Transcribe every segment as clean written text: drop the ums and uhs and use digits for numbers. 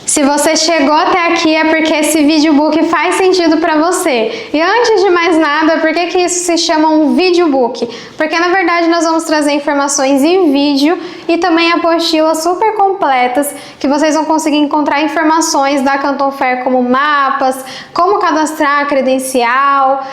Se você chegou até aqui é porque esse videobook faz sentido para você. E antes de mais nada, por que isso se chama um videobook? Porque na verdade nós vamos trazer informações em vídeo e também apostilas super completas que vocês vão conseguir encontrar informações da Canton Fair, como mapas, como cadastrar a credencial,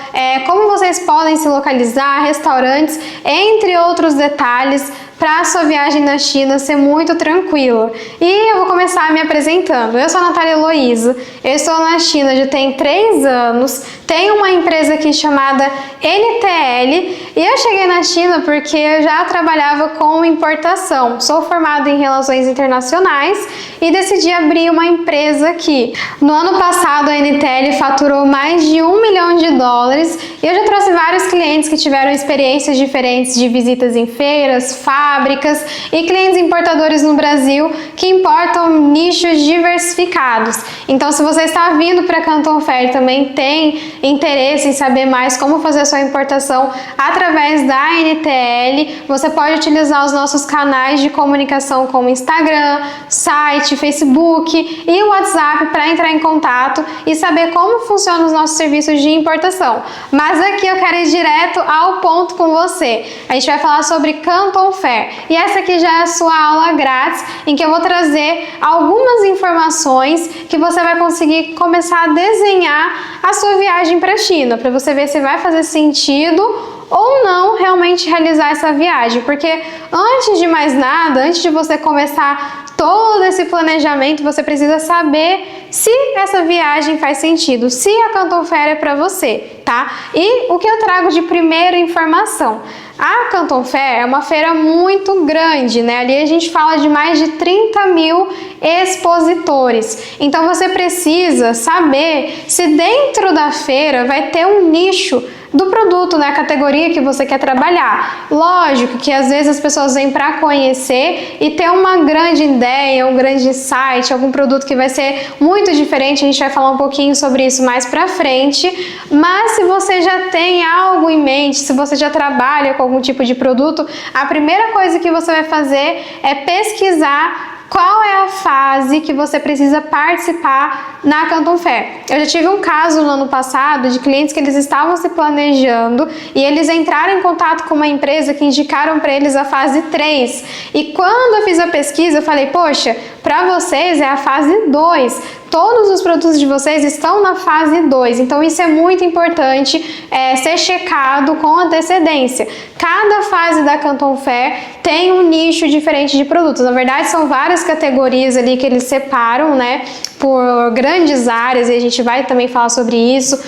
como vocês podem se localizar, restaurantes, entre outros detalhes, para a sua viagem na China ser muito tranquila. E eu vou começar me apresentando. Eu sou a Natália Heloísa, eu estou na China já tem 3 anos, tenho uma empresa aqui chamada NTL e eu cheguei na China porque eu já trabalhava com importação. Sou formada em Relações Internacionais e decidi abrir uma empresa aqui. No ano passado a NTL faturou mais de $1 milhão e eu já trouxe vários clientes que tiveram experiências diferentes de visitas em feiras, fábricas e clientes importadores no Brasil que importam nichos diversificados. Então, se você está vindo para a Canton Fair e também tem interesse em saber mais como fazer a sua importação através da NTL, você pode utilizar os nossos canais de comunicação como Instagram, site, Facebook e WhatsApp para entrar em contato e saber como funcionam os nossos serviços de importação. Mas aqui eu quero ir direto ao ponto com você. A gente vai falar sobre Canton Fair. E essa aqui já é a sua aula grátis, em que eu vou trazer algumas informações que você vai conseguir começar a desenhar a sua viagem para a China, para você ver se vai fazer sentido ou não realmente realizar essa viagem. Porque antes de mais nada, antes de você começar todo esse planejamento, você precisa saber se essa viagem faz sentido, se a Canton Fair é para você, tá? E o que eu trago de primeira informação? A Canton Fair é uma feira muito grande, né? Ali a gente fala de mais de 30 mil expositores. Então você precisa saber se dentro da feira vai ter um nicho do produto, né? A categoria que você quer trabalhar. Lógico que às vezes as pessoas vêm para conhecer e ter uma grande ideia, um grande insight, algum produto que vai ser muito diferente. A gente vai falar um pouquinho sobre isso mais pra frente. Mas se você já tem algo em mente, se você já trabalha com algum tipo de produto, a primeira coisa que você vai fazer é pesquisar qual é a fase que você precisa participar na Canton Fair. Eu já tive um caso no ano passado de clientes que eles estavam se planejando e eles entraram em contato com uma empresa que indicaram para eles a fase 3. E quando eu fiz a pesquisa, eu falei, poxa, para vocês é a fase 2. Todos os produtos de vocês estão na fase 2, então isso é muito importante ser checado com antecedência. Cada fase da Canton Fair tem um nicho diferente de produtos. Na verdade, são várias categorias ali que eles separam, né, por grandes áreas, e a gente vai também falar sobre isso,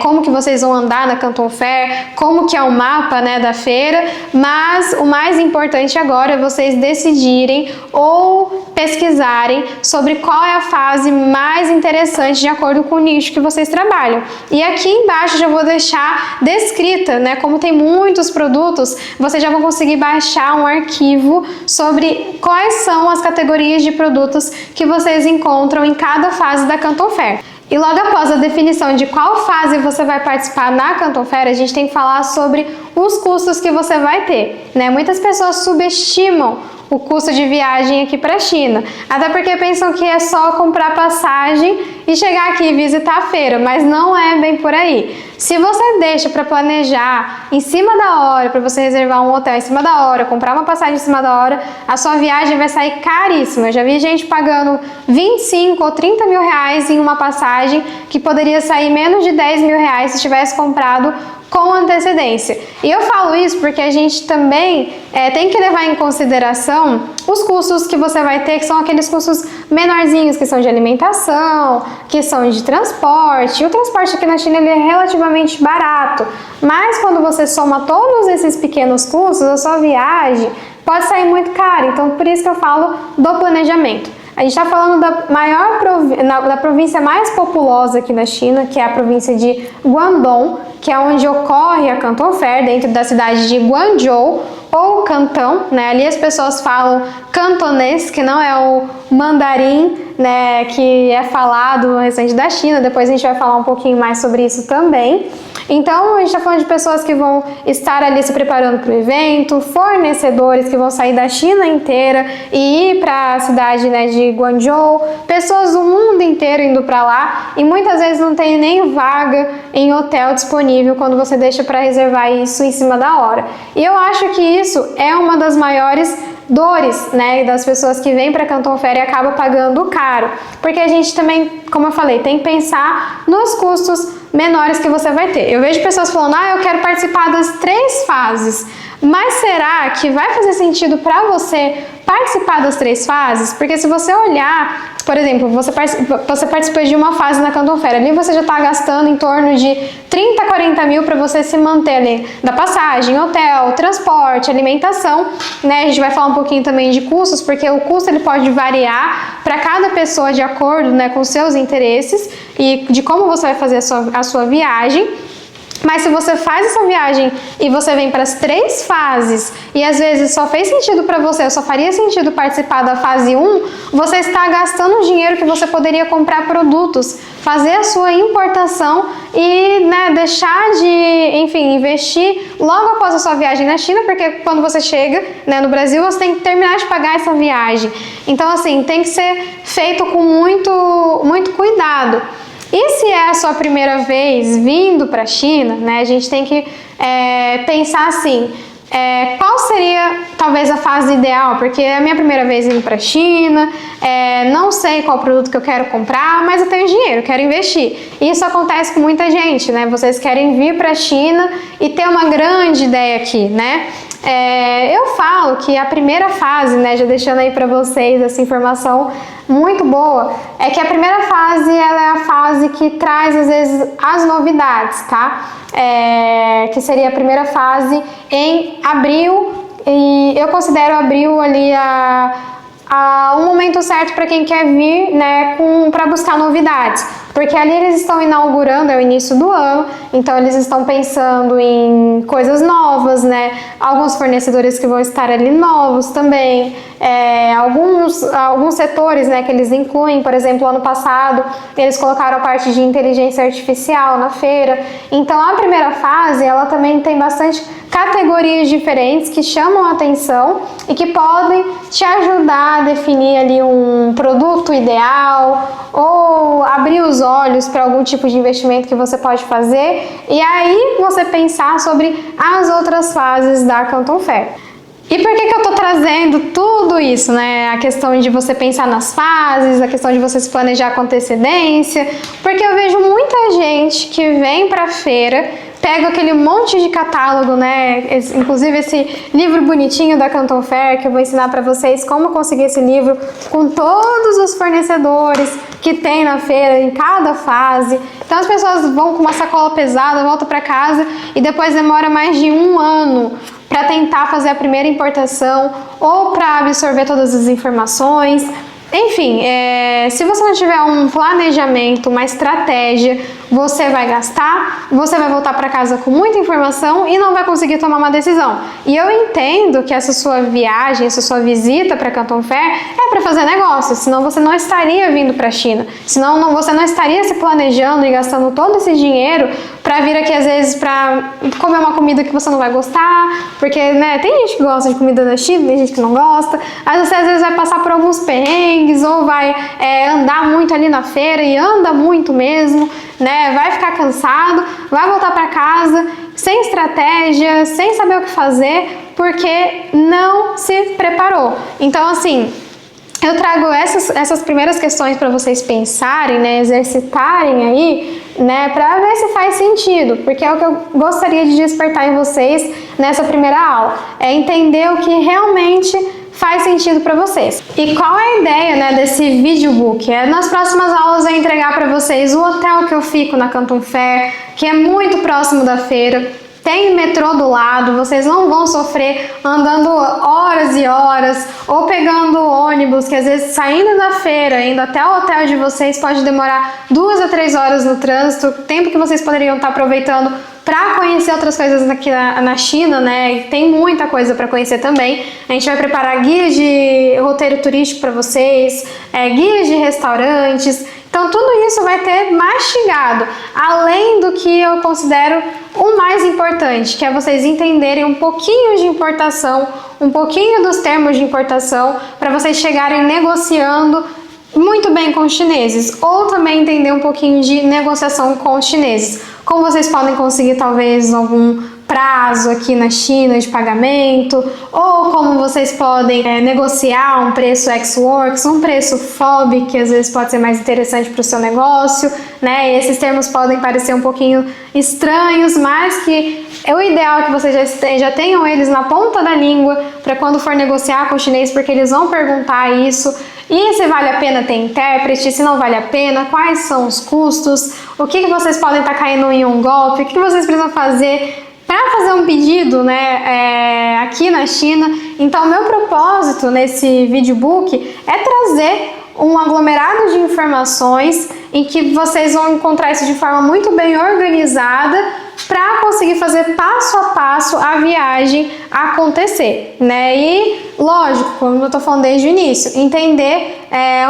como que vocês vão andar na Canton Fair, como que é o mapa, né, da feira, mas o mais importante agora é vocês decidirem ou pesquisarem sobre qual é a fase mais interessante de acordo com o nicho que vocês trabalham. E aqui embaixo já vou deixar descrita, né, como tem muitos produtos, vocês já vão conseguir baixar um arquivo sobre quais são as categorias de produtos que vocês encontram em cada fase da Canton Fair. E logo após a definição de qual fase você vai participar na Canton Fair, a gente tem que falar sobre os custos que você vai ter, né? Muitas pessoas subestimam o custo de viagem aqui para a China, até porque pensam que é só comprar passagem e chegar aqui e visitar a feira, mas não é bem por aí. Se você deixa para planejar em cima da hora, para você reservar um hotel em cima da hora, comprar uma passagem em cima da hora, a sua viagem vai sair caríssima. Eu já vi gente pagando 25 ou 30 mil reais em uma passagem que poderia sair menos de 10 mil reais se tivesse comprado com antecedência. E eu falo isso porque a gente também tem que levar em consideração os custos que você vai ter, que são aqueles custos menorzinhos, que são de alimentação, que são de transporte. E o transporte aqui na China ele é relativamente barato, mas quando você soma todos esses pequenos custos, a sua viagem pode sair muito cara. Então, por isso que eu falo do planejamento. A gente está falando da província mais populosa aqui na China, que é a província de Guangdong, que é onde ocorre a Canton Fair, dentro da cidade de Guangzhou, ou Cantão, né? Ali as pessoas falam cantonês, que não é o mandarim, né, que é falado no restante da China. Depois a gente vai falar um pouquinho mais sobre isso também. Então a gente está falando de pessoas que vão estar ali se preparando para o evento, fornecedores que vão sair da China inteira e ir para a cidade, né, de Guangzhou, pessoas do mundo inteiro indo para lá, e muitas vezes não tem nem vaga em hotel disponível quando você deixa para reservar isso em cima da hora. E eu acho que isso é uma das maiores dores, né, das pessoas que vêm para Canton Fair e acabam pagando caro, porque a gente também, como eu falei, tem que pensar nos custos menores que você vai ter. Eu vejo pessoas falando, eu quero participar das 3 fases, mas será que vai fazer sentido para você participar das 3 fases? Porque se você olhar, por exemplo, você participa de uma fase na Canton Fair, ali você já está gastando em torno de 30, 40 mil para você se manter ali, da passagem, hotel, transporte, alimentação, né? A gente vai falar um pouquinho também de custos, porque o custo ele pode variar para cada pessoa de acordo, né, com seus interesses e de como você vai fazer a sua viagem. Mas se você faz essa viagem e você vem para as 3 fases e às vezes só fez sentido para você, só faria sentido participar da fase 1, você está gastando dinheiro que você poderia comprar produtos, fazer a sua importação e, né, deixar de, enfim, investir logo após a sua viagem na China, porque quando você chega, né, no Brasil, você tem que terminar de pagar essa viagem. Então, assim, tem que ser feito com muito cuidado. E se é a sua primeira vez vindo para a China, né, a gente tem que pensar assim, qual seria talvez a fase ideal, porque é a minha primeira vez indo para a China, não sei qual produto que eu quero comprar, mas eu tenho dinheiro, quero investir. E isso acontece com muita gente, né? Vocês querem vir para a China e ter uma grande ideia aqui, né? Eu falo que a primeira fase, né, já deixando aí para vocês essa informação muito boa, é que a primeira fase ela é a fase que traz às vezes as novidades, tá? Que seria a primeira fase em abril, e eu considero abril ali um momento certo para quem quer vir, né, para buscar novidades, porque ali eles estão inaugurando, é o início do ano, então eles estão pensando em coisas novas, né, alguns fornecedores que vão estar ali novos também, alguns setores, né, que eles incluem, por exemplo, ano passado eles colocaram a parte de inteligência artificial na feira, então a primeira fase ela também tem bastante categorias diferentes que chamam a atenção e que podem te ajudar a definir ali um produto ideal ou abrir os olhos para algum tipo de investimento que você pode fazer e aí você pensar sobre as outras fases da Canton Fair. E por que eu tô trazendo tudo isso, né? A questão de você pensar nas fases, a questão de você se planejar com antecedência, porque eu vejo muita gente que vem pra feira, pega aquele monte de catálogo, né? Inclusive esse livro bonitinho da Canton Fair, que eu vou ensinar pra vocês como conseguir esse livro com todos os fornecedores que tem na feira, em cada fase. Então as pessoas vão com uma sacola pesada, voltam pra casa e depois demora mais de 1 ano para tentar fazer a primeira importação ou para absorver todas as informações. Enfim, se você não tiver um planejamento, uma estratégia, você vai gastar, você vai voltar para casa com muita informação e não vai conseguir tomar uma decisão. E eu entendo que essa sua viagem, essa sua visita para Canton Fair é para fazer negócio, senão você não estaria vindo para a China, senão você não estaria se planejando e gastando todo esse dinheiro para vir aqui às vezes para comer uma comida que você não vai gostar, porque, né, tem gente que gosta de comida da China, tem gente que não gosta, mas você às vezes vai passar por alguns perrengues ou vai andar muito ali na feira e anda muito mesmo, né, vai ficar cansado, vai voltar para casa sem estratégia, sem saber o que fazer, porque não se preparou. Então, assim, eu trago essas primeiras questões para vocês pensarem, né, exercitarem aí, né, para ver se faz sentido, porque é o que eu gostaria de despertar em vocês nessa primeira aula, é entender o que realmente faz sentido para vocês. E qual é a ideia, né, desse videobook? Nas próximas aulas eu entregar para vocês o hotel que eu fico na Canton Fair, que é muito próximo da feira, tem metrô do lado, vocês não vão sofrer andando horas e horas ou pegando ônibus, que às vezes saindo da feira, indo até o hotel de vocês pode demorar 2 a 3 horas no trânsito, tempo que vocês poderiam estar aproveitando para conhecer outras coisas aqui na China, né? E tem muita coisa para conhecer também. A gente vai preparar guias de roteiro turístico para vocês, guias de restaurantes. Então Então tudo isso vai ter mastigado, além do que eu considero o mais importante, que é vocês entenderem um pouquinho de importação, um pouquinho dos termos de importação, para vocês chegarem negociando muito bem com os chineses, ou também entender um pouquinho de negociação com os chineses. Como vocês podem conseguir talvez algum prazo aqui na China de pagamento, ou como vocês podem negociar um preço ex-works, um preço FOB, que às vezes pode ser mais interessante para o seu negócio, né? E esses termos podem parecer um pouquinho estranhos, mas que é o ideal que vocês já tenham eles na ponta da língua para quando for negociar com o chinês, porque eles vão perguntar isso. E se vale a pena ter intérprete, se não vale a pena, quais são os custos, o que vocês podem estar caindo em um golpe, o que vocês precisam fazer para fazer um pedido, né, aqui na China. Então, meu propósito nesse videobook é trazer um aglomerado de informações em que vocês vão encontrar isso de forma muito bem organizada para conseguir fazer passo a passo a viagem acontecer, né? E, lógico, como eu tô falando desde o início, entender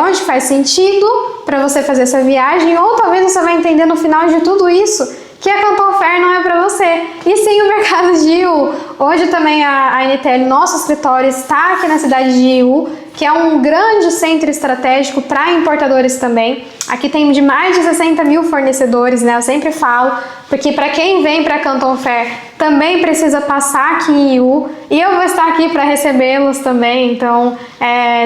onde faz sentido para você fazer essa viagem, ou talvez você vai entender no final de tudo isso que a Canton Fair não é para você, e sim o mercado de Yiwu. Hoje também a NTL, nosso escritório, está aqui na cidade de Yiwu, que é um grande centro estratégico para importadores também. Aqui tem de mais de 60 mil fornecedores, né? Eu sempre falo, porque para quem vem para a Canton Fair também precisa passar aqui em Yiwu, e eu vou estar aqui para recebê-los também. Então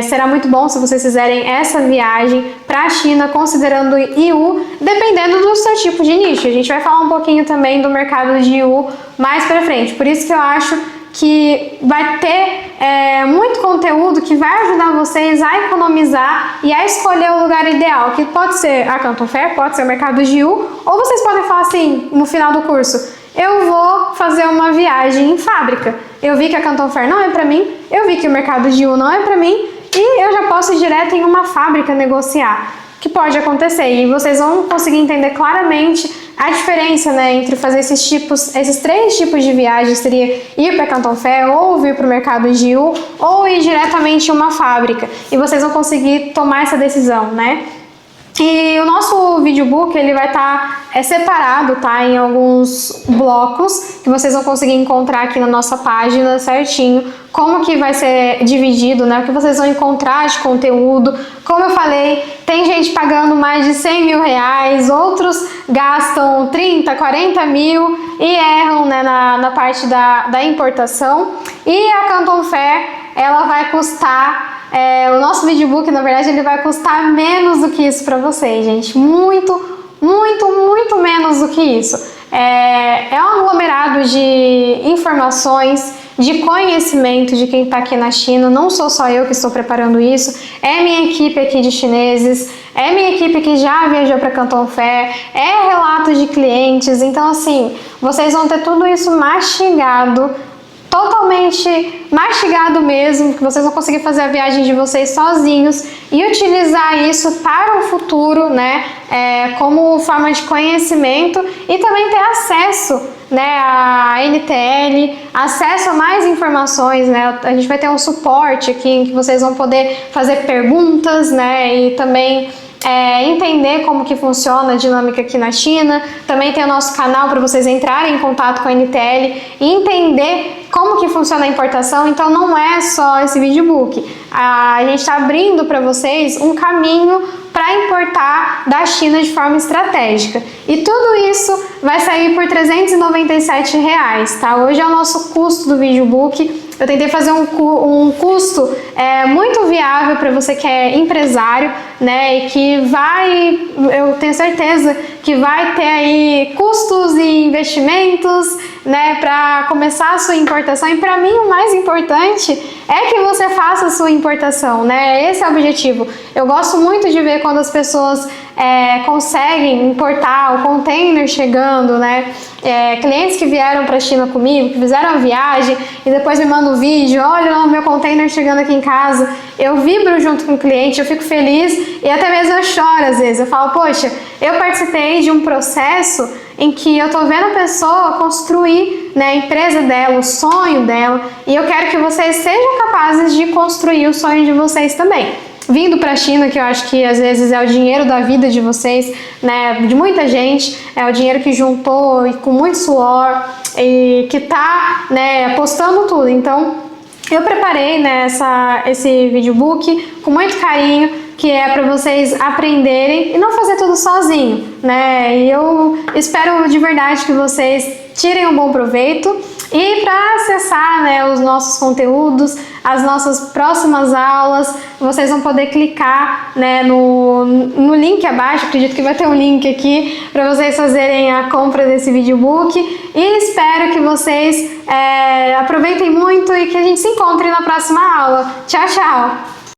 será muito bom se vocês fizerem essa viagem para a China considerando Yiwu, dependendo do seu tipo de nicho. A gente vai falar um pouquinho também do mercado de Yiwu mais para frente, por isso que eu acho que vai ter muito conteúdo que vai ajudar vocês a economizar e a escolher o lugar ideal, que pode ser a Canton Fair, pode ser o mercado de Yiwu, ou vocês podem falar assim, no final do curso, eu vou fazer uma viagem em fábrica. Eu vi que a Canton Fair não é para mim, eu vi que o mercado de Yiwu não é para mim, e eu já posso ir direto em uma fábrica negociar, que pode acontecer, e vocês vão conseguir entender claramente a diferença, né, entre fazer esses três tipos de viagens. Seria ir para a Canton Fair, ou vir para o mercado de Yiwu, ou ir diretamente em uma fábrica, e vocês vão conseguir tomar essa decisão, né? E o nosso videobook, ele vai estar separado, tá, em alguns blocos que vocês vão conseguir encontrar aqui na nossa página certinho, como que vai ser dividido, né, o que vocês vão encontrar de conteúdo. Como eu falei, tem gente pagando mais de 100 mil reais, outros gastam 30, 40 mil e erram, né, na parte da importação. E a Canton Fair, ela vai custar... o nosso videobook, na verdade, ele vai custar menos do que isso para vocês, gente. Muito, muito, muito menos do que isso. É um aglomerado de informações, de conhecimento de quem está aqui na China. Não sou só eu que estou preparando isso, é minha equipe aqui de chineses, é minha equipe que já viajou para Canton Fair, é relatos de clientes. Então, assim, vocês vão ter tudo isso mastigado, totalmente mastigado mesmo, que vocês vão conseguir fazer a viagem de vocês sozinhos e utilizar isso para o futuro, né, como forma de conhecimento, e também ter acesso, né, à NTL, acesso a mais informações, né. A gente vai ter um suporte aqui em que vocês vão poder fazer perguntas, né, e também entender como que funciona a dinâmica aqui na China. Também tem o nosso canal para vocês entrarem em contato com a NTL e entender como que funciona a importação. Então não é só esse videobook, a gente está abrindo para vocês um caminho para importar da China de forma estratégica, e tudo isso vai sair por R$397, tá? Hoje é o nosso custo do videobook. Eu tentei fazer um custo muito viável para você que é empresário, né, e que eu tenho certeza que vai ter aí custos e investimentos, né, para começar a sua importação. E para mim o mais importante é que você faça a sua importação, né? Esse é o objetivo. Eu gosto muito de ver quando as pessoas conseguem importar o container chegando, né? Clientes que vieram para a China comigo, que fizeram a viagem e depois me mandam um vídeo, olha o meu container chegando aqui em casa. Eu vibro junto com o cliente, eu fico feliz e até mesmo eu choro às vezes. Eu falo, poxa, eu participei de um processo em que eu tô vendo a pessoa construir, né, a empresa dela, o sonho dela, e eu quero que vocês sejam capazes de construir o sonho de vocês também. vindo para a China, que eu acho que às vezes é o dinheiro da vida de vocês, né, de muita gente, é o dinheiro que juntou e com muito suor e que tá, né, apostando tudo. Então, eu preparei, né, esse videobook com muito carinho, que é para vocês aprenderem e não fazer tudo sozinho, né? E eu espero de verdade que vocês tirem um bom proveito. E para acessar, né, os nossos conteúdos, as nossas próximas aulas, vocês vão poder clicar, né, no link abaixo, acredito que vai ter um link aqui para vocês fazerem a compra desse videobook. E espero que vocês aproveitem muito e que a gente se encontre na próxima aula. Tchau, tchau!